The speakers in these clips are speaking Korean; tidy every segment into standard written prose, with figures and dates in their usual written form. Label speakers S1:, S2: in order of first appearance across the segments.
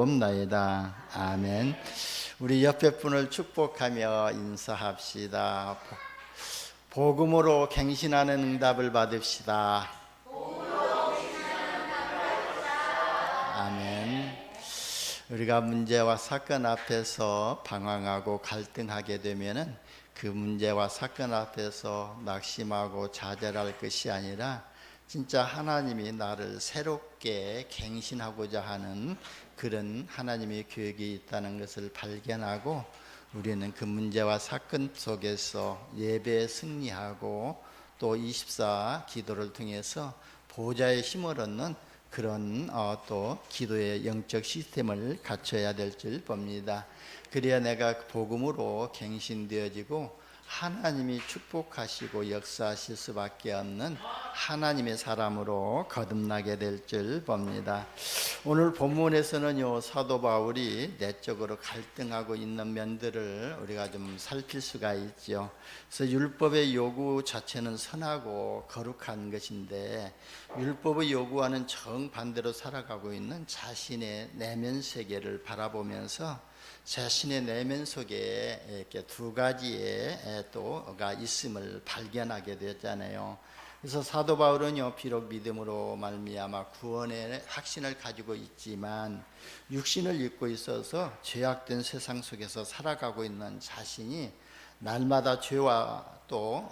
S1: 기도하옵나이다. 아멘. 우리 옆에 분을 축복하며 인사합시다. 복음으로 갱신하는 응답을 받읍시다. 아멘. 우리가 문제와 사건 앞에서 방황하고 갈등하게 되면은 그 문제와 사건 앞에서 낙심하고 좌절할 것이 아니라 진짜 하나님이 나를 새롭게 갱신하고자 하는 그런 하나님의 계획이 있다는 것을 발견하고 우리는 그 문제와 사건 속에서 예배에 승리하고 또 24 기도를 통해서 보좌의 힘을 얻는 그런 또 기도의 영적 시스템을 갖춰야 될 줄 봅니다. 그래야 내가 복음으로 갱신되어지고 하나님이 축복하시고 역사하실 수밖에 없는 하나님의 사람으로 거듭나게 될 줄 봅니다. 오늘 본문에서는요, 사도 바울이 내적으로 갈등하고 있는 면들을 우리가 좀 살필 수가 있죠. 그래서 율법의 요구 자체는 선하고 거룩한 것인데 율법의 요구와는 정반대로 살아가고 있는 자신의 내면 세계를 바라보면서 자신의 내면 속에 이렇게 두 가지의 또가 있음을 발견하게 되었잖아요. 그래서 사도 바울은요, 비록 믿음으로 말미암아 구원의 확신을 가지고 있지만 육신을 입고 있어서 죄악된 세상 속에서 살아가고 있는 자신이 날마다 죄와 또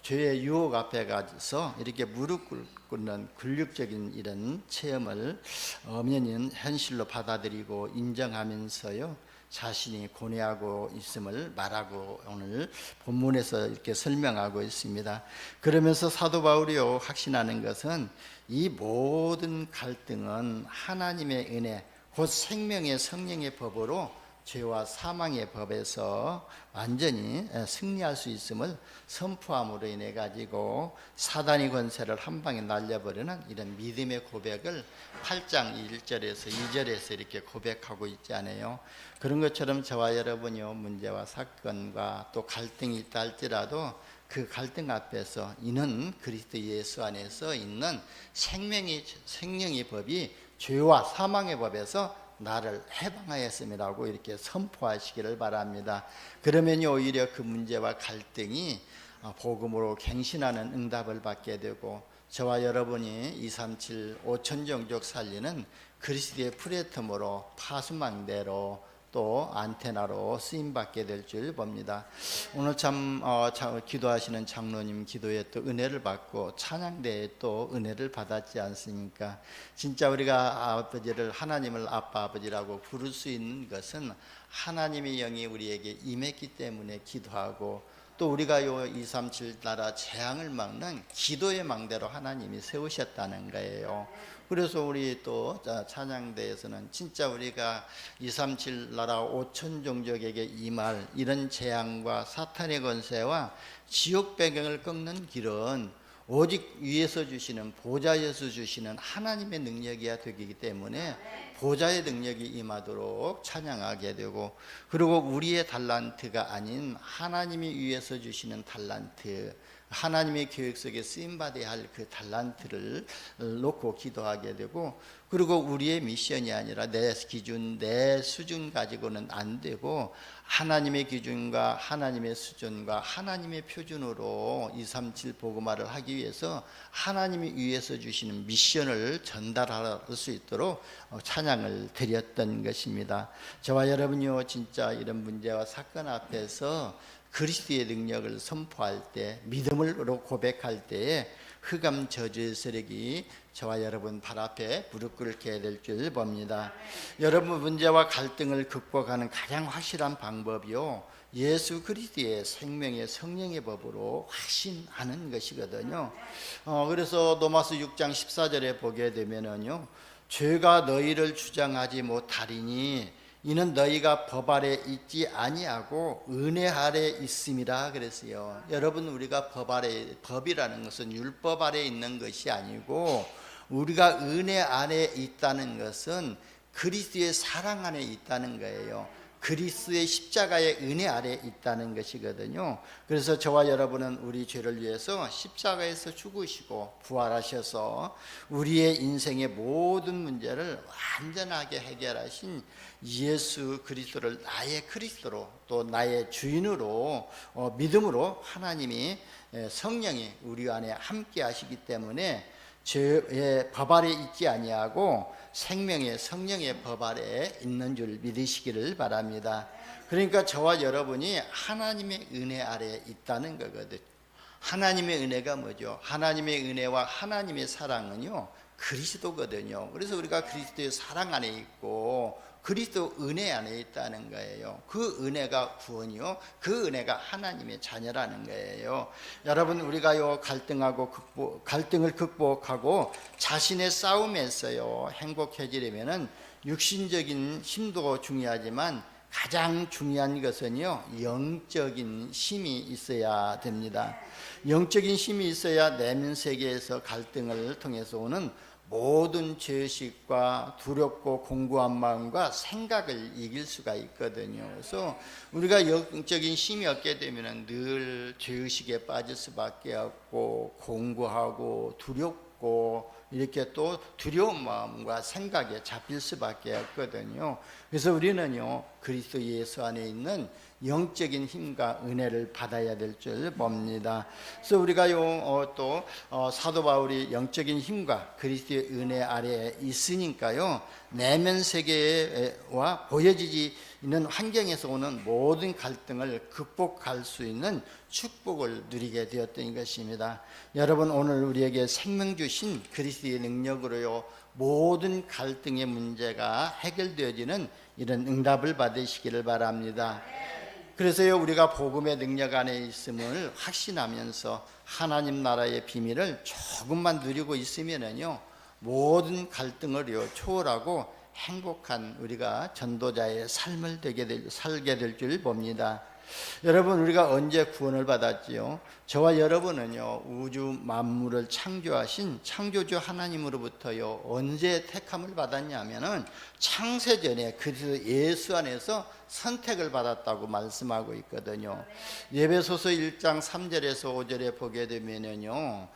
S1: 죄의 유혹 앞에 가서 이렇게 무릎 꿇는 굴욕적인 이런 체험을 엄연히 현실로 받아들이고 인정하면서요, 자신이 고뇌하고 있음을 말하고 오늘 본문에서 이렇게 설명하고 있습니다. 그러면서 사도 바울이요, 확신하는 것은 이 모든 갈등은 하나님의 은혜, 곧 생명의 성령의 법으로 죄와 사망의 법에서 완전히 승리할 수 있음을 선포함으로 인해 가지고 사단의 권세를 한 방에 날려버리는 이런 믿음의 고백을 8장 1절에서 2절에서 이렇게 고백하고 있지 않아요. 그런 것처럼 저와 여러분이요, 문제와 사건과 또 갈등이 있다 할지라도 그 갈등 앞에서 이는 그리스도 예수 안에서 있는 생명의 법이 죄와 사망의 법에서 나를 해방하였음이라고 이렇게 선포하시기를 바랍니다. 그러면 오히려 그 문제와 갈등이 복음으로 갱신하는 응답을 받게 되고 저와 여러분이 237 5천 종족 살리는 그리스도의 플랫폼으로 파수망대로 또 안테나로 쓰임받게 될 줄 봅니다. 오늘 참 기도하시는 장로님 기도에 또 은혜를 받고 찬양대에 또 은혜를 받았지 않습니까? 진짜 우리가 아버지를 하나님을 아빠 아버지라고 부를 수 있는 것은 하나님의 영이 우리에게 임했기 때문에 기도하고 또 우리가 요 237 나라 재앙을 막는 기도의 망대로 하나님이 세우셨다는 거예요. 그래서 우리 또 찬양대에서는 진짜 우리가 237 나라 5천 종족에게 임할 이런 재앙과 사탄의 권세와 지옥 배경을 꺾는 길은 오직 위에서 주시는 보좌에서 주시는 하나님의 능력이야 되기 때문에 보좌의 능력이 임하도록 찬양하게 되고, 그리고 우리의 달란트가 아닌 하나님이 위에서 주시는 달란트, 하나님의 계획 속에 쓰임받아야 할 그 달란트를 놓고 기도하게 되고, 그리고 우리의 미션이 아니라 내 기준, 내 수준 가지고는 안 되고 하나님의 기준과 하나님의 수준과 하나님의 표준으로 237 복음화를 하기 위해서 하나님이 위에서 주시는 미션을 전달할 수 있도록 찬양을 드렸던 것입니다. 저와 여러분이요, 진짜 이런 문제와 사건 앞에서 그리스도의 능력을 선포할 때, 믿음으로 고백할 때에 흑암 저주의 세력이 저와 여러분 발 앞에 무릎 꿇게 될 줄 봅니다. 여러분 문제와 갈등을 극복하는 가장 확실한 방법이요, 예수 그리스도의 생명의 성령의 법으로 확신하는 것이거든요. 그래서 로마서 6장 14절에 보게 되면은요, 죄가 너희를 주장하지 못하리니 이는 너희가 법 아래 있지 아니하고 은혜 아래 있음이라 그랬어요. 여러분, 우리가 법 아래, 법이라는 것은 율법 아래 있는 것이 아니고 우리가 은혜 안에 있다는 것은 그리스도의 사랑 안에 있다는 거예요. 그리스도의 십자가의 은혜 아래 있다는 것이거든요. 그래서 저와 여러분은 우리 죄를 위해서 십자가에서 죽으시고 부활하셔서 우리의 인생의 모든 문제를 완전하게 해결하신 예수 그리스도를 나의 그리스도로 또 나의 주인으로 믿음으로 하나님이 성령이 우리 안에 함께 하시기 때문에 죄의 법 아래 있지 아니하고 생명의 성령의 법 아래 있는 줄 믿으시기를 바랍니다. 그러니까 저와 여러분이 하나님의 은혜 아래 있다는 거거든요. 하나님의 은혜가 뭐죠? 하나님의 은혜와 하나님의 사랑은요 그리스도거든요. 그래서 우리가 그리스도의 사랑 안에 있고 그리스도 은혜 안에 있다는 거예요. 그 은혜가 구원이요, 그 은혜가 하나님의 자녀라는 거예요. 여러분, 우리가요 갈등을 극복하고 자신의 싸움에서요 행복해지려면은 육신적인 힘도 중요하지만 가장 중요한 것은요 영적인 힘이 있어야 됩니다. 영적인 힘이 있어야 내면 세계에서 갈등을 통해서 오는 모든 죄의식과 두렵고 공고한 마음과 생각을 이길 수가 있거든요. 그래서 우리가 영적인 힘이 없게 되면 늘 죄의식에 빠질 수밖에 없고 공고하고 두렵고 이렇게 또 두려운 마음과 생각에 잡힐 수밖에 없거든요. 그래서 우리는요 그리스도 예수 안에 있는 영적인 힘과 은혜를 받아야 될 줄 봅니다. 그래서 우리가요 또 사도 바울이 영적인 힘과 그리스도의 은혜 아래에 있으니까요 내면 세계와 보여지지 있는 환경에서 오는 모든 갈등을 극복할 수 있는 축복을 누리게 되었던 것입니다. 여러분, 오늘 우리에게 생명 주신 그리스도의 능력으로요 모든 갈등의 문제가 해결되어지는 이런 응답을 받으시기를 바랍니다. 그래서요 우리가 복음의 능력 안에 있음을 확신하면서 하나님 나라의 비밀을 조금만 누리고 있으면은요 모든 갈등을요 초월하고 행복한 우리가 전도자의 삶을 살게 될 줄 봅니다. 여러분, 우리가 언제 구원을 받았지요? 저와 여러분은요 우주 만물을 창조하신 창조주 하나님으로부터요 언제 택함을 받았냐면은 창세전에 그리스도 예수 안에서 선택을 받았다고 말씀하고 있거든요. 에베소서 1장 3절에서 5절에 보게 되면은요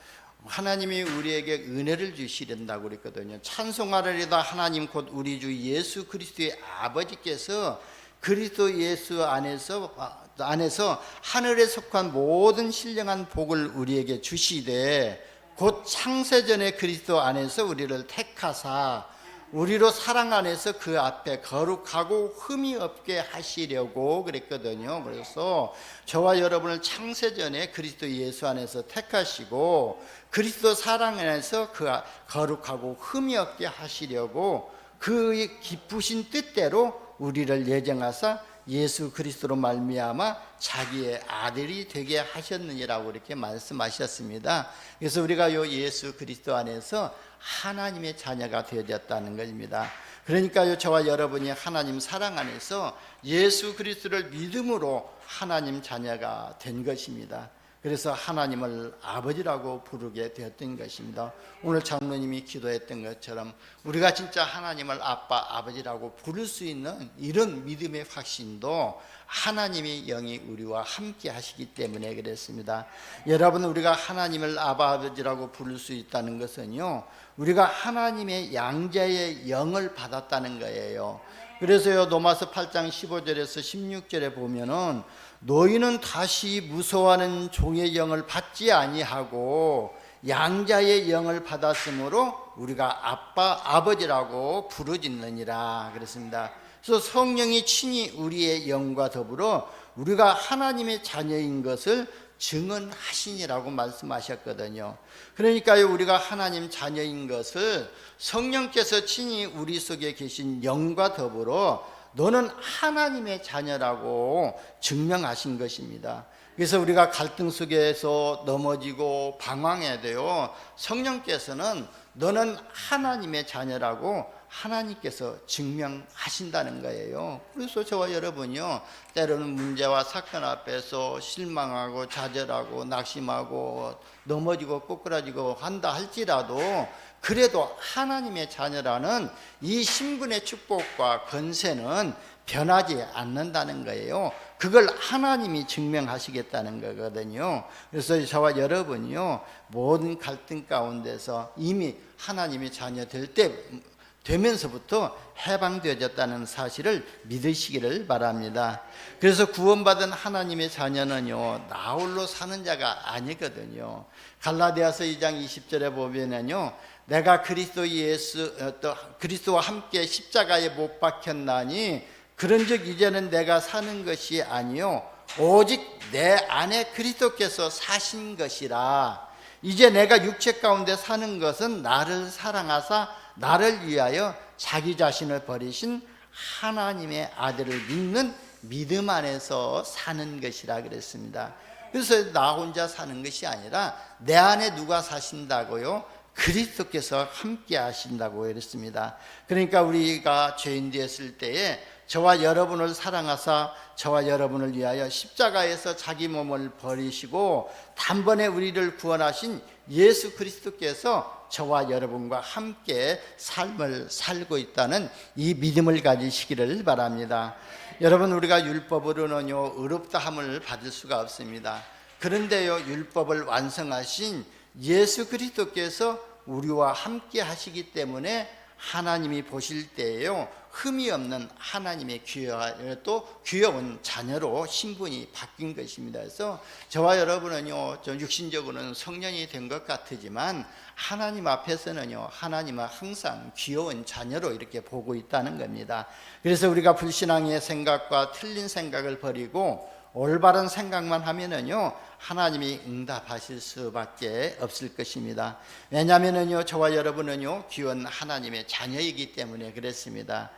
S1: 하나님이 우리에게 은혜를 주시린다고 그랬거든요. 찬송하리로다 하나님 곧 우리 주 예수 그리스도의 아버지께서 그리스도 예수 안에서 하늘에 속한 모든 신령한 복을 우리에게 주시되 곧 창세전에 그리스도 안에서 우리를 택하사 우리로 사랑 안에서 그 앞에 거룩하고 흠이 없게 하시려고 그랬거든요. 그래서 저와 여러분을 창세전에 그리스도 예수 안에서 택하시고 그리스도 사랑 안에서 그 거룩하고 흠이 없게 하시려고 그 기쁘신 뜻대로 우리를 예정하사 예수 그리스도로 말미암아 자기의 아들이 되게 하셨느니라고 이렇게 말씀하셨습니다. 그래서 우리가 요 예수 그리스도 안에서 하나님의 자녀가 되어졌다는 것입니다. 그러니까요 저와 여러분이 하나님 사랑 안에서 예수 그리스도를 믿음으로 하나님 자녀가 된 것입니다. 그래서 하나님을 아버지라고 부르게 되었던 것입니다. 오늘 장로님이 기도했던 것처럼 우리가 진짜 하나님을 아빠, 아버지라고 부를 수 있는 이런 믿음의 확신도 하나님의 영이 우리와 함께 하시기 때문에 그랬습니다. 여러분, 우리가 하나님을 아빠, 아버지라고 부를 수 있다는 것은요 우리가 하나님의 양자의 영을 받았다는 거예요. 그래서요 로마서 8장 15절에서 16절에 보면은 너희는 다시 무서워하는 종의 영을 받지 아니하고 양자의 영을 받았으므로 우리가 아빠, 아버지라고 부르짖느니라 그랬습니다. 그래서 성령이 친히 우리의 영과 더불어 우리가 하나님의 자녀인 것을 증언하시니라고 말씀하셨거든요. 그러니까요 우리가 하나님 자녀인 것을 성령께서 친히 우리 속에 계신 영과 더불어 너는 하나님의 자녀라고 증명하신 것입니다. 그래서 우리가 갈등 속에서 넘어지고 방황해야 돼요. 성령께서는 너는 하나님의 자녀라고 하나님께서 증명하신다는 거예요. 그래서 저와 여러분이요 때로는 문제와 사건 앞에서 실망하고 좌절하고 낙심하고 넘어지고 꼬꾸라지고 한다 할지라도 그래도 하나님의 자녀라는 이 신분의 축복과 권세는 변하지 않는다는 거예요. 그걸 하나님이 증명하시겠다는 거거든요. 그래서 저와 여러분이요, 모든 갈등 가운데서 이미 하나님의 자녀 되면서부터 해방되어졌다는 사실을 믿으시기를 바랍니다. 그래서 구원받은 하나님의 자녀는요, 나 홀로 사는 자가 아니거든요. 갈라디아서 2장 20절에 보면은요, 내가 그리스도와 함께 십자가에 못 박혔나니 그런즉 이제는 내가 사는 것이 아니요 오직 내 안에 그리스도께서 사신 것이라. 이제 내가 육체 가운데 사는 것은 나를 사랑하사 나를 위하여 자기 자신을 버리신 하나님의 아들을 믿는 믿음 안에서 사는 것이라 그랬습니다. 그래서 나 혼자 사는 것이 아니라 내 안에 누가 사신다고요? 그리스도께서 함께 하신다고 그랬습니다. 그러니까 우리가 죄인 되었을 때에 저와 여러분을 사랑하사 저와 여러분을 위하여 십자가에서 자기 몸을 버리시고 단번에 우리를 구원하신 예수 그리스도께서 저와 여러분과 함께 삶을 살고 있다는 이 믿음을 가지시기를 바랍니다. 여러분, 우리가 율법으로는요 의롭다함을 받을 수가 없습니다. 그런데요, 율법을 완성하신 예수 그리스도께서 우리와 함께 하시기 때문에 하나님이 보실 때에요 흠이 없는 하나님의 귀여운 자녀로 신분이 바뀐 것입니다. 그래서 저와 여러분은요, 육신적으로는 성년이 된 것 같지만 하나님 앞에서는요, 하나님은 항상 귀여운 자녀로 이렇게 보고 있다는 겁니다. 그래서 우리가 불신앙의 생각과 틀린 생각을 버리고 올바른 생각만 하면은요, 하나님이 응답하실 수밖에 없을 것입니다. 왜냐하면은요, 저와 여러분은요, 귀여운 하나님의 자녀이기 때문에 그렇습니다.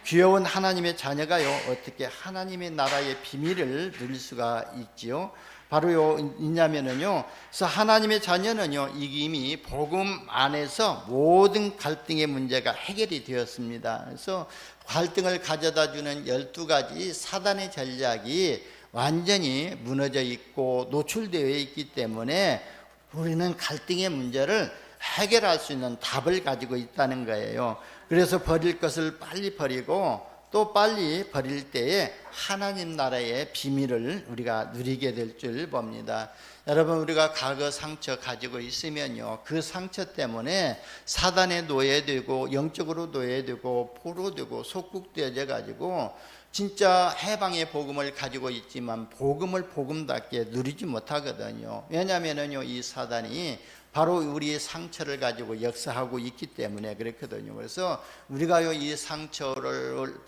S1: 귀여운 하나님의 자녀가요, 어떻게 하나님의 나라의 비밀을 누릴 수가 있지요? 바로요, 있냐면은요, 그래서 하나님의 자녀는요, 이미 복음 안에서 모든 갈등의 문제가 해결이 되었습니다. 그래서 갈등을 가져다 주는 12가지 사단의 전략이 완전히 무너져 있고 노출되어 있기 때문에 우리는 갈등의 문제를 해결할 수 있는 답을 가지고 있다는 거예요. 그래서 버릴 것을 빨리 버리고 또 빨리 버릴 때에 하나님 나라의 비밀을 우리가 누리게 될 줄 봅니다. 여러분, 우리가 과거 상처 가지고 있으면요, 그 상처 때문에 사단에 노예되고 영적으로 노예되고 포로되고 속국되어져 가지고 진짜 해방의 복음을 가지고 있지만 복음을 복음답게 누리지 못하거든요. 왜냐하면요, 이 사단이 바로 우리의 상처를 가지고 역사하고 있기 때문에 그렇거든요. 그래서 우리가요, 이 상처를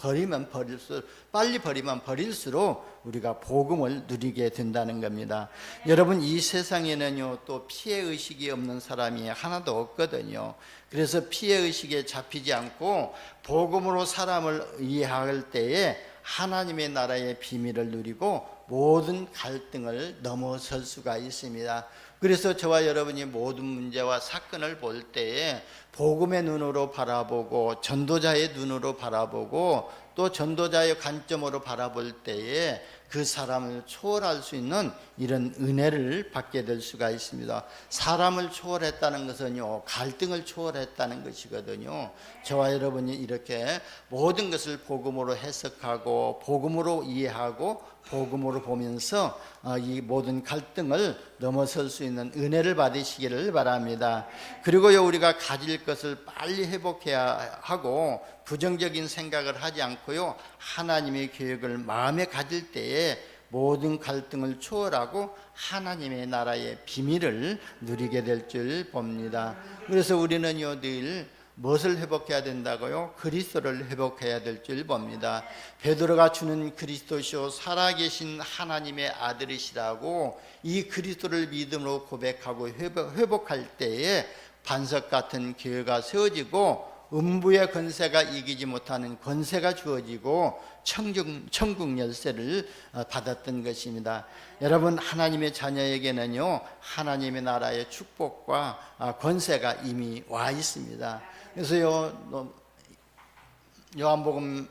S1: 빨리 버리면 버릴수록 우리가 복음을 누리게 된다는 겁니다. 여러분, 이 세상에는요, 또 피해의식이 없는 사람이 하나도 없거든요. 그래서 피해의식에 잡히지 않고 복음으로 사람을 이해할 때에 하나님의 나라의 비밀을 누리고 모든 갈등을 넘어설 수가 있습니다. 그래서 저와 여러분이 모든 문제와 사건을 볼 때에 복음의 눈으로 바라보고 전도자의 눈으로 바라보고 또 전도자의 관점으로 바라볼 때에 그 사람을 초월할 수 있는 이런 은혜를 받게 될 수가 있습니다. 사람을 초월했다는 것은요, 갈등을 초월했다는 것이거든요. 저와 여러분이 이렇게 모든 것을 복음으로 해석하고 복음으로 이해하고 복음으로 보면서 이 모든 갈등을 넘어설 수 있는 은혜를 받으시기를 바랍니다. 그리고요, 우리가 가질 것을 빨리 회복해야 하고 부정적인 생각을 하지 않고요, 하나님의 계획을 마음에 가질 때에 모든 갈등을 초월하고 하나님의 나라의 비밀을 누리게 될 줄 봅니다. 그래서 우리는요, 늘 무엇을 회복해야 된다고요? 그리스도를 회복해야 될 줄 봅니다. 베드로가 주는 그리스도시요 살아계신 하나님의 아들이시라고 이 그리스도를 믿음으로 고백하고 회복할 때에 반석 같은 교회가 세워지고 음부의 권세가 이기지 못하는 권세가 주어지고 천국 열쇠를 받았던 것입니다. 여러분, 하나님의 자녀에게는요, 하나님의 나라의 축복과 권세가 이미 와 있습니다. 그래서요,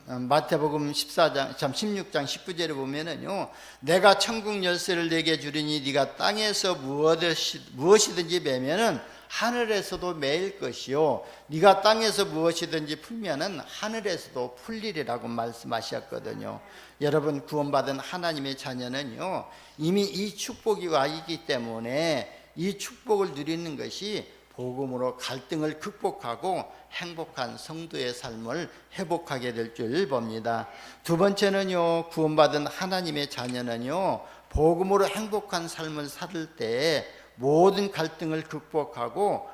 S1: 마태복음 16장 19절에 보면은요, 내가 천국 열쇠를 내게 주리니 네가 땅에서 무엇이든지 매면은 하늘에서도 매일 것이요 네가 땅에서 무엇이든지 풀면은 하늘에서도 풀리리라고 말씀하셨거든요. 여러분, 구원받은 하나님의 자녀는요 이미 이 축복이 와 있기 때문에 이 축복을 누리는 것이 복음으로 갈등을 극복하고 행복한 성도의 삶을 회복하게 될 줄 봅니다. 두 번째는요, 구원받은 하나님의 자녀는요 복음으로 행복한 삶을 살 때 모든 갈등을 극복하고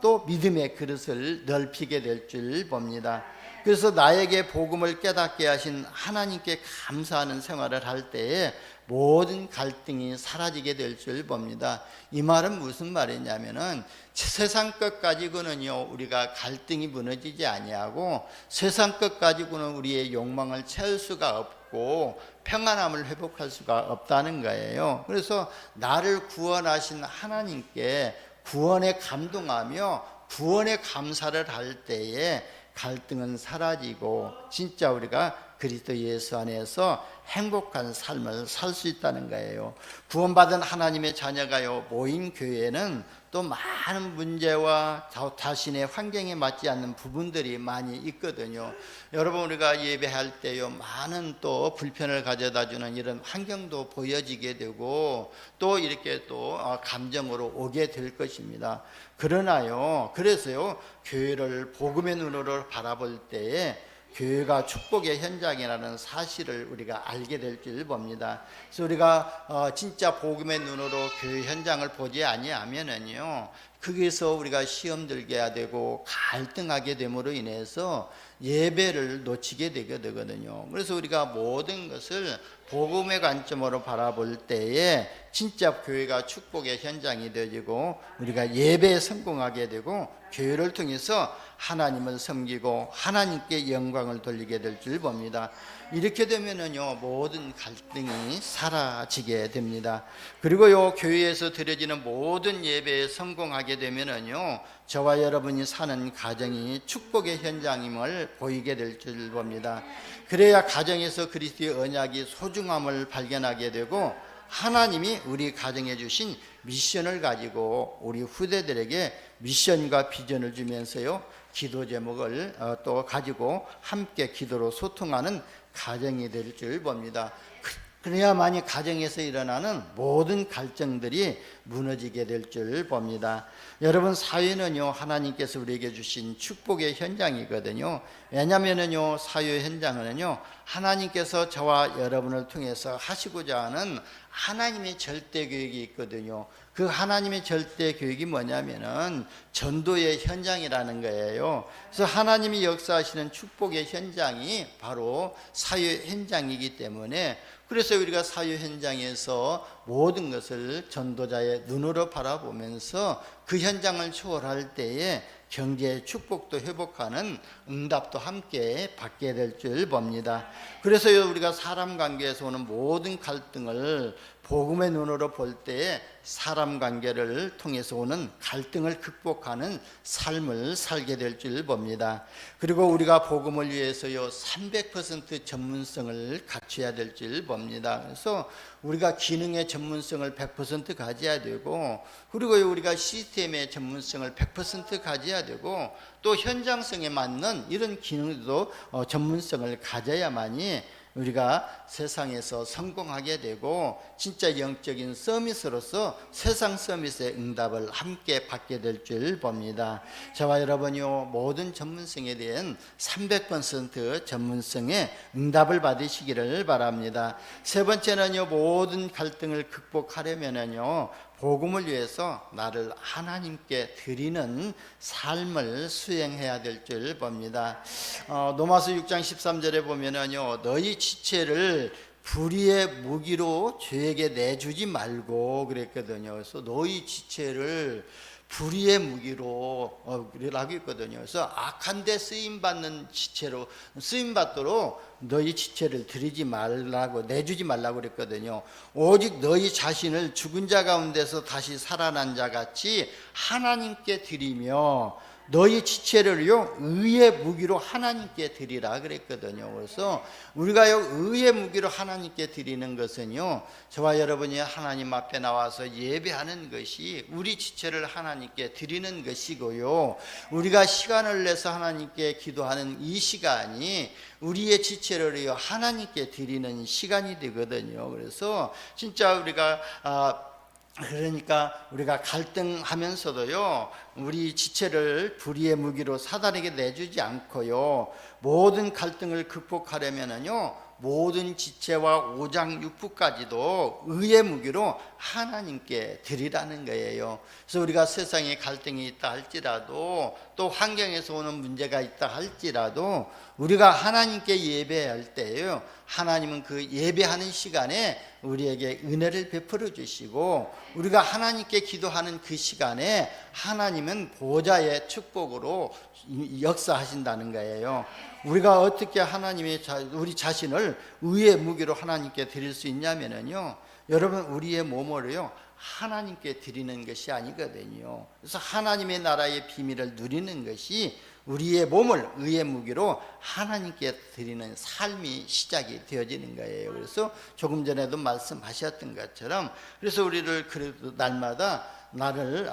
S1: 또 믿음의 그릇을 넓히게 될 줄 봅니다. 그래서 나에게 복음을 깨닫게 하신 하나님께 감사하는 생활을 할 때에 모든 갈등이 사라지게 될 줄 봅니다. 이 말은 무슨 말이냐면은 세상 것 가지고는요 우리가 갈등이 무너지지 아니하고 세상 것 가지고는 우리의 욕망을 채울 수가 없고 평안함을 회복할 수가 없다는 거예요. 그래서 나를 구원하신 하나님께 구원에 감동하며 구원에 감사를 할 때에 갈등은 사라지고 진짜 우리가 그리스도 예수 안에서 행복한 삶을 살 수 있다는 거예요. 구원받은 하나님의 자녀가요 모인 교회에는 또 많은 문제와 자신의 환경에 맞지 않는 부분들이 많이 있거든요. 여러분, 우리가 예배할 때요 많은 또 불편을 가져다 주는 이런 환경도 보여지게 되고 또 이렇게 또 감정으로 오게 될 것입니다. 그러나요, 그래서요 교회를 복음의 눈으로 바라볼 때에 교회가 축복의 현장이라는 사실을 우리가 알게 될 줄 봅니다. 그래서 우리가 진짜 복음의 눈으로 교회 현장을 보지 아니하면은요 거기서 우리가 시험 들게 되고 갈등하게 됨으로 인해서 예배를 놓치게 되게 되거든요. 그래서 우리가 모든 것을 복음의 관점으로 바라볼 때에 진짜 교회가 축복의 현장이 되어지고 우리가 예배에 성공하게 되고 교회를 통해서 하나님을 섬기고 하나님께 영광을 돌리게 될 줄 봅니다. 이렇게 되면은요 모든 갈등이 사라지게 됩니다. 그리고요 교회에서 드려지는 모든 예배에 성공하게 되면은요 저와 여러분이 사는 가정이 축복의 현장임을 보이게 될 줄 봅니다. 그래야 가정에서 그리스도의 언약이 소중함을 발견하게 되고 하나님이 우리 가정에 주신 미션을 가지고 우리 후대들에게 미션과 비전을 주면서요 기도 제목을 또 가지고 함께 기도로 소통하는 가정이 될 줄 봅니다. 그래야만이 가정에서 일어나는 모든 갈등들이 무너지게 될 줄 봅니다. 여러분, 사회는요 하나님께서 우리에게 주신 축복의 현장이거든요. 왜냐하면요 사회 현장은요 하나님께서 저와 여러분을 통해서 하시고자 하는 하나님의 절대 계획이 있거든요. 그 하나님의 절대 계획이 뭐냐면은 전도의 현장이라는 거예요. 그래서 하나님이 역사하시는 축복의 현장이 바로 사회 현장이기 때문에 그래서 우리가 사회 현장에서 모든 것을 전도자의 눈으로 바라보면서 그 현장을 초월할 때에 경제의 축복도 회복하는 응답도 함께 받게 될 줄 봅니다. 그래서 우리가 사람 관계에서 오는 모든 갈등을 복음의 눈으로 볼 때에 사람 관계를 통해서 오는 갈등을 극복하는 삶을 살게 될 줄 봅니다. 그리고 우리가 복음을 위해서요 300% 전문성을 갖춰야 될 줄 봅니다. 그래서 우리가 기능의 전문성을 100% 가져야 되고 그리고 우리가 시스템의 전문성을 100% 가져야 되고 또 현장성에 맞는 이런 기능도 전문성을 가져야만이 우리가 세상에서 성공하게 되고 진짜 영적인 서밋으로서 세상 서밋의 응답을 함께 받게 될 줄 봅니다. 저와 여러분이요 모든 전문성에 대한 300% 전문성의 응답을 받으시기를 바랍니다. 세 번째는요 모든 갈등을 극복하려면은요 복음을 위해서 나를 하나님께 드리는 삶을 수행해야 될 줄 봅니다. 로마서 6장 13절에 보면은요 너희 지체를 불의의 무기로 죄에게 내주지 말고 그랬거든요. 그래서 너희 지체를 불의의 무기로 라고 했거든요. 그래서 악한 데 쓰임받는 지체로 쓰임받도록 너희 지체를 드리지 말라고 내주지 말라고 그랬거든요. 오직 너희 자신을 죽은 자 가운데서 다시 살아난 자 같이 하나님께 드리며 너희 지체를요 의의 무기로 하나님께 드리라 그랬거든요. 그래서 우리가요 의의 무기로 하나님께 드리는 것은요, 저와 여러분이 하나님 앞에 나와서 예배하는 것이 우리 지체를 하나님께 드리는 것이고요, 우리가 시간을 내서 하나님께 기도하는 이 시간이 우리의 지체를요 하나님께 드리는 시간이 되거든요. 그래서 진짜 우리가 그러니까 우리가 갈등하면서도요 우리 지체를 불의의 무기로 사단에게 내주지 않고요, 모든 갈등을 극복하려면은요 모든 지체와 오장육부까지도 의의 무기로 하나님께 드리라는 거예요. 그래서 우리가 세상에 갈등이 있다 할지라도, 또 환경에서 오는 문제가 있다 할지라도 우리가 하나님께 예배할 때요, 하나님은 그 예배하는 시간에 우리에게 은혜를 베풀어 주시고, 우리가 하나님께 기도하는 그 시간에 하나님은 보좌의 축복으로 역사하신다는 거예요. 우리가 어떻게 우리 자신을 의의 무기로 하나님께 드릴 수 있냐면요, 여러분 우리의 몸을요 하나님께 드리는 것이 아니거든요. 그래서 하나님의 나라의 비밀을 누리는 것이 우리의 몸을 의의 무기로 하나님께 드리는 삶이 시작이 되어지는 거예요. 그래서 조금 전에도 말씀하셨던 것처럼, 그래서 우리를 그래도 날마다 나를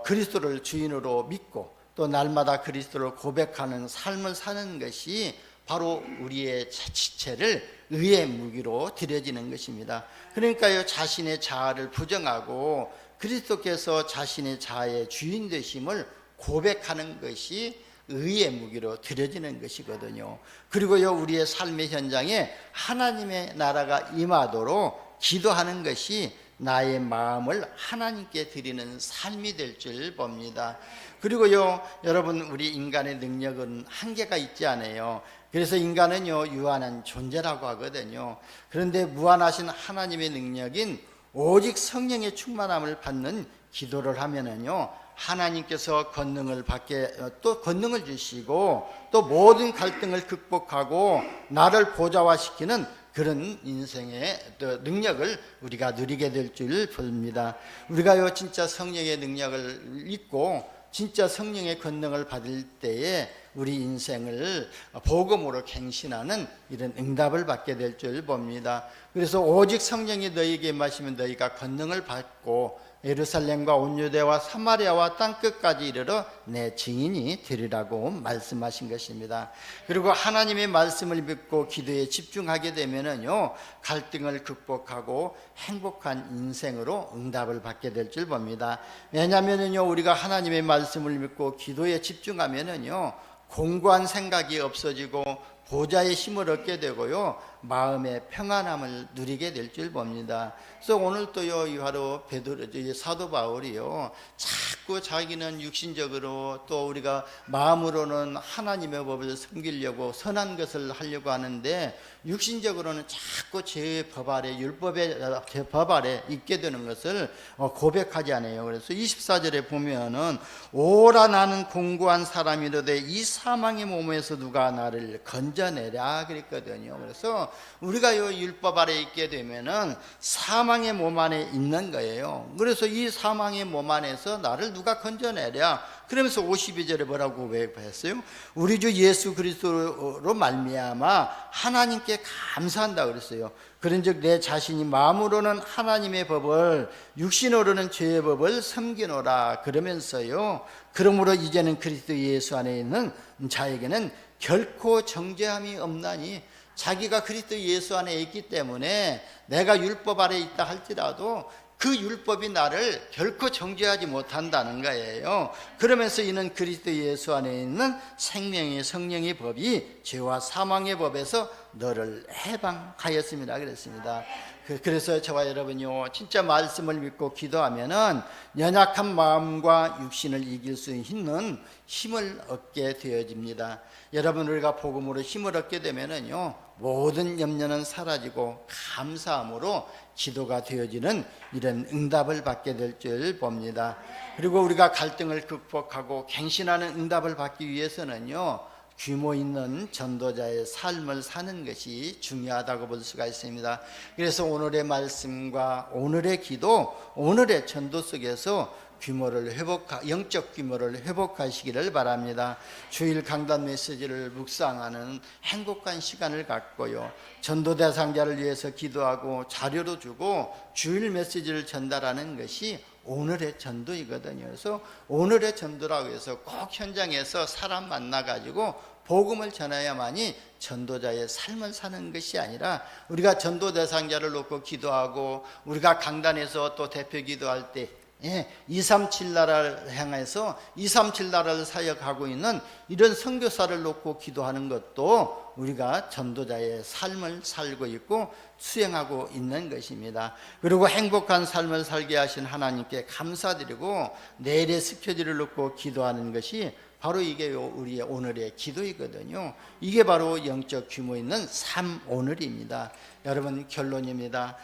S1: 그리스도를 주인으로 믿고 또 날마다 그리스도를 고백하는 삶을 사는 것이 바로 우리의 지체를 의의 무기로 드려지는 것입니다. 그러니까요, 자신의 자아를 부정하고 그리스도께서 자신의 자아의 주인 되심을 고백하는 것이 의의 무기로 드려지는 것이거든요. 그리고요, 우리의 삶의 현장에 하나님의 나라가 임하도록 기도하는 것이 나의 마음을 하나님께 드리는 삶이 될 줄 봅니다. 그리고요, 여러분 우리 인간의 능력은 한계가 있지 않아요. 그래서 인간은요 유한한 존재라고 하거든요. 그런데 무한하신 하나님의 능력인 오직 성령의 충만함을 받는 기도를 하면은요, 하나님께서 권능을 주시고 또 모든 갈등을 극복하고 나를 보좌화시키는 그런 인생의 능력을 우리가 누리게 될 줄 봅니다. 우리가요 진짜 성령의 능력을 잊고 진짜 성령의 권능을 받을 때에 우리 인생을 복음으로 갱신하는 이런 응답을 받게 될 줄 봅니다. 그래서 오직 성령이 너희에게 임하시면 너희가 권능을 받고 예루살렘과 온 유대와 사마리아와 땅끝까지 이르러 내 증인이 되리라고 말씀하신 것입니다. 그리고 하나님의 말씀을 믿고 기도에 집중하게 되면은요, 갈등을 극복하고 행복한 인생으로 응답을 받게 될 줄 봅니다. 왜냐하면은요, 우리가 하나님의 말씀을 믿고 기도에 집중하면은요, 공고한 생각이 없어지고 보좌의 힘을 얻게 되고요, 마음의 평안함을 누리게 될 줄 봅니다. 그래서 오늘 또요, 바로 사도 바울이요, 자꾸 자기는 육신적으로 또 우리가 마음으로는 하나님의 법을 섬기려고 선한 것을 하려고 하는데, 육신적으로는 자꾸 제 법 아래, 제 법 아래 있게 되는 것을 고백하지 않아요. 그래서 24절에 보면은 오라 나는 공고한 사람이로되 이 사망의 몸에서 누가 나를 건져내랴 그랬거든요. 그래서 우리가요 율법 아래 있게 되면은 사망의 몸 안에 있는 거예요. 그래서 이 사망의 몸 안에서 나를 누가 건져내랴. 그러면서 52절에 뭐라고 고백했어요? 우리 주 예수 그리스도로 말미암아 하나님께 감사한다 그랬어요. 그런즉 내 자신이 마음으로는 하나님의 법을, 육신으로는 죄의 법을 섬기노라 그러면서요, 그러므로 이제는 그리스도 예수 안에 있는 자에게는 결코 정죄함이 없나니, 자기가 그리스도 예수 안에 있기 때문에 내가 율법 아래 있다 할지라도 그 율법이 나를 결코 정죄하지 못한다는 거예요. 그러면서 이는 그리스도 예수 안에 있는 생명의 성령의 법이 죄와 사망의 법에서 너를 해방하였습니다 그랬습니다. 그래서 저와 여러분이요, 진짜 말씀을 믿고 기도하면은 연약한 마음과 육신을 이길 수 있는 힘을 얻게 되어집니다. 여러분, 우리가 복음으로 힘을 얻게 되면은요, 모든 염려는 사라지고 감사함으로 기도가 되어지는 이런 응답을 받게 될 줄 봅니다. 그리고 우리가 갈등을 극복하고 갱신하는 응답을 받기 위해서는요, 규모 있는 전도자의 삶을 사는 것이 중요하다고 볼 수가 있습니다. 그래서 오늘의 말씀과 오늘의 기도, 오늘의 전도 속에서 규모를 영적 규모를 회복하시기를 바랍니다. 주일 강단 메시지를 묵상하는 행복한 시간을 갖고요. 전도 대상자를 위해서 기도하고 자료로 주고 주일 메시지를 전달하는 것이 오늘의 전도이거든요. 그래서 오늘의 전도라고 해서 꼭 현장에서 사람 만나가지고 복음을 전해야만이 전도자의 삶을 사는 것이 아니라, 우리가 전도 대상자를 놓고 기도하고 우리가 강단에서 또 대표 기도할 때 237 나라를 향해서 237 나라를 사역하고 있는 이런 선교사를 놓고 기도하는 것도 우리가 전도자의 삶을 살고 있고 수행하고 있는 것입니다. 그리고 행복한 삶을 살게 하신 하나님께 감사드리고 내일의 스케줄을 놓고 기도하는 것이 바로 이게 우리의 오늘의 기도이거든요. 이게 바로 영적 규모 있는 삶 오늘입니다. 여러분, 결론입니다.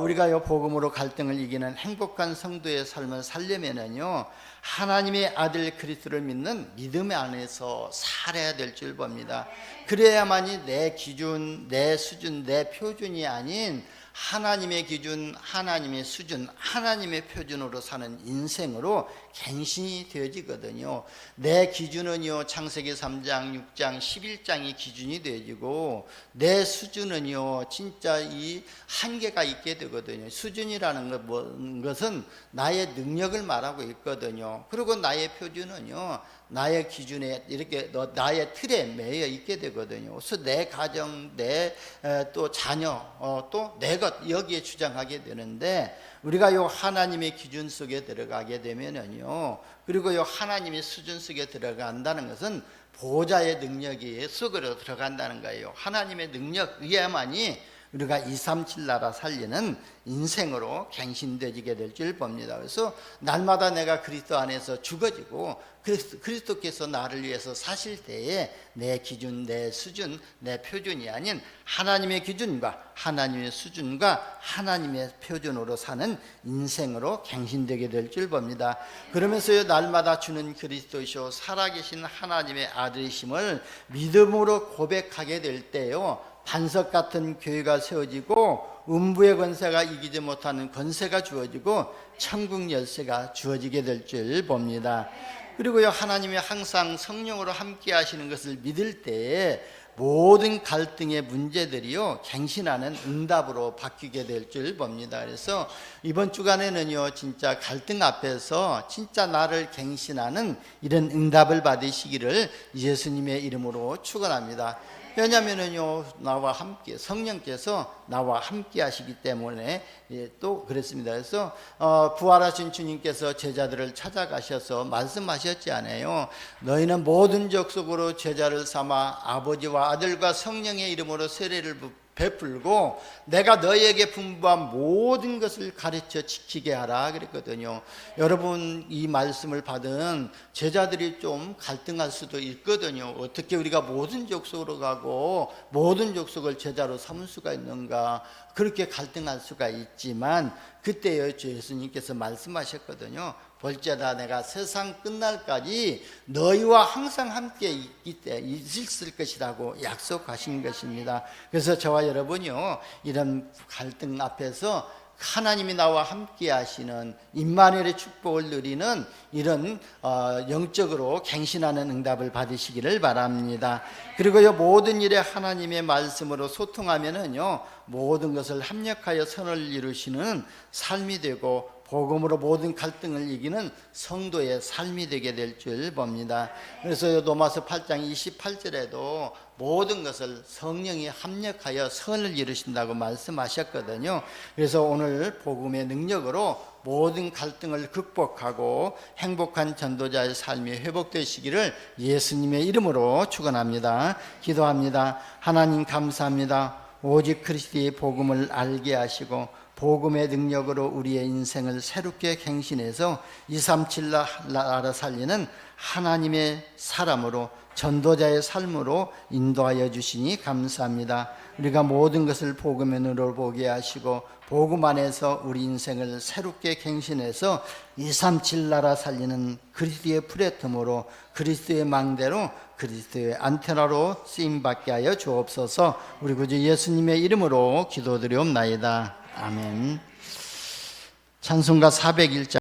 S1: 우리가 요 복음으로 갈등을 이기는 행복한 성도의 삶을 살려면은요, 하나님의 아들 그리스도를 믿는 믿음 안에서 살아야 될 줄 봅니다. 그래야만이 내 기준, 내 수준, 내 표준이 아닌 하나님의 기준, 하나님의 수준, 하나님의 표준으로 사는 인생으로 갱신이 되어지거든요. 내 기준은요, 창세기 3장, 6장, 11장이 기준이 되어지고, 내 수준은요, 진짜 이 한계가 있게 되거든요. 수준이라는 것은 나의 능력을 말하고 있거든요. 그리고 나의 표준은요, 나의 기준에 이렇게 나의 틀에 매여 있게 되거든요. 그래서 내 가정, 내 또 자녀, 또 내 것, 여기에 주장하게 되는데, 우리가 요 하나님의 기준 속에 들어가게 되면은요, 그리고 요 하나님의 수준 속에 들어간다는 것은 보호자의 능력이 속으로 들어간다는 거예요. 하나님의 능력 위에만이 우리가 237 나라 살리는 인생으로 갱신되지게 될 줄 봅니다. 그래서 날마다 내가 그리스도 안에서 죽어지고 그리스도께서 나를 위해서 사실 때에 내 기준, 내 수준, 내 표준이 아닌 하나님의 기준과 하나님의 수준과 하나님의 표준으로 사는 인생으로 갱신되게 될 줄 봅니다. 그러면서요, 날마다 주는 그리스도이시오 살아계신 하나님의 아들이심을 믿음으로 고백하게 될 때요, 반석 같은 교회가 세워지고 음부의 권세가 이기지 못하는 권세가 주어지고 천국 열쇠가 주어지게 될 줄 봅니다. 그리고요, 하나님이 항상 성령으로 함께 하시는 것을 믿을 때에 모든 갈등의 문제들이요, 갱신하는 응답으로 바뀌게 될 줄 봅니다. 그래서 이번 주간에는요, 진짜 갈등 앞에서 진짜 나를 갱신하는 이런 응답을 받으시기를 예수님의 이름으로 축원합니다. 왜냐하면은요, 나와 함께 성령께서 나와 함께 하시기 때문에 또 그렇습니다. 그래서 부활하신 주님께서 제자들을 찾아가셔서 말씀하셨지 않아요? 너희는 모든 족속으로 제자를 삼아 아버지와 아들과 성령의 이름으로 세례를 베풀고 내가 너희에게 분부한 모든 것을 가르쳐 지키게 하라 그랬거든요. 여러분, 이 말씀을 받은 제자들이 좀 갈등할 수도 있거든요. 어떻게 우리가 모든 족속으로 가고 모든 족속을 제자로 삼을 수가 있는가, 그렇게 갈등할 수가 있지만, 그때요, 예수님께서 말씀하셨거든요. 볼지어다 내가 세상 끝날까지 너희와 항상 함께 있을 것이라고 약속하신 것입니다. 그래서 저와 여러분이요, 이런 갈등 앞에서 하나님이 나와 함께 하시는 임마누엘의 축복을 누리는 이런 영적으로 갱신하는 응답을 받으시기를 바랍니다. 그리고요, 모든 일에 하나님의 말씀으로 소통하면은요, 모든 것을 합력하여 선을 이루시는 삶이 되고 복음으로 모든 갈등을 이기는 성도의 삶이 되게 될 줄 봅니다. 그래서 로마서 8장 28절에도 모든 것을 성령이 합력하여 선을 이루신다고 말씀하셨거든요. 그래서 오늘 복음의 능력으로 모든 갈등을 극복하고 행복한 전도자의 삶이 회복되시기를 예수님의 이름으로 축원합니다. 기도합니다. 하나님 감사합니다. 오직 그리스도의 복음을 알게 하시고 복음의 능력으로 우리의 인생을 새롭게 갱신해서 237 나라 살리는 하나님의 사람으로 전도자의 삶으로 인도하여 주시니 감사합니다. 우리가 모든 것을 복음의 눈으로 보게 하시고 복음 안에서 우리 인생을 새롭게 갱신해서 237 나라 살리는 그리스도의 플랫폼으로 그리스도의 망대로 그리스도의 안테나로 쓰임받게 하여 주옵소서. 우리 구주 예수님의 이름으로 기도드리옵나이다. 아멘. 찬송가 401장